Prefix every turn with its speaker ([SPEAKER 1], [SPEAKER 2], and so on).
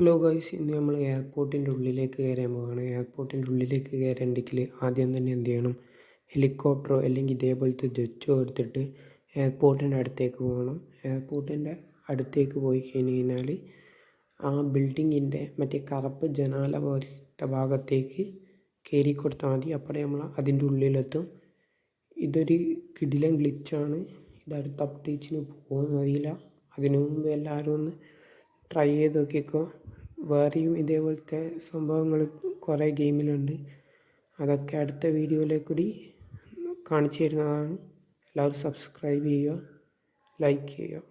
[SPEAKER 1] Hello guys, ഇന്ന് നമ്മൾ എയർപോർട്ടിൻ്റെ ഉള്ളിലേക്ക് കയറാൻ പോവുകയാണ്. എയർപോർട്ടിൻ്റെ ഉള്ളിലേക്ക് കയറണമെങ്കിൽ ആദ്യം തന്നെ എന്ത് ചെയ്യണം, ഹെലികോപ്റ്ററോ അല്ലെങ്കിൽ ഇതേപോലത്തെ ജെറ്റോ എടുത്തിട്ട് എയർപോർട്ടിൻ്റെ അടുത്തേക്ക് പോകണം. എയർപോർട്ടിൻ്റെ അടുത്തേക്ക് പോയി കഴിഞ്ഞ് കഴിഞ്ഞാൽ ആ ബിൽഡിങ്ങിൻ്റെ മറ്റേ കറുപ്പ് ജനാല പോലത്തെ ഭാഗത്തേക്ക് കയറി കൊടുത്താൽ മതി. അപ്പോൾ നമ്മൾ അതിൻ്റെ ഉള്ളിലെത്തും. ഇതൊരു കിടിലൻ ഗ്ലിച്ചാണ്. ഇത് അടുത്ത അപ്ഡേറ്റിന് പോകുന്നറിയില്ല. അതിനു മുമ്പ് എല്ലാവരും ഒന്ന് ട്രൈ ചെയ്ത് നോക്കിക്കോ. വേറെയും ഇതേപോലത്തെ സംഭവങ്ങൾ കുറേ ഗെയിമിലുണ്ട്. അതൊക്കെ അടുത്ത വീഡിയോയിലേക്കൂടി കാണിച്ചു തരുന്നതാണ്. എല്ലാവരും സബ്സ്ക്രൈബ് ചെയ്യുക, ലൈക്ക് ചെയ്യുക.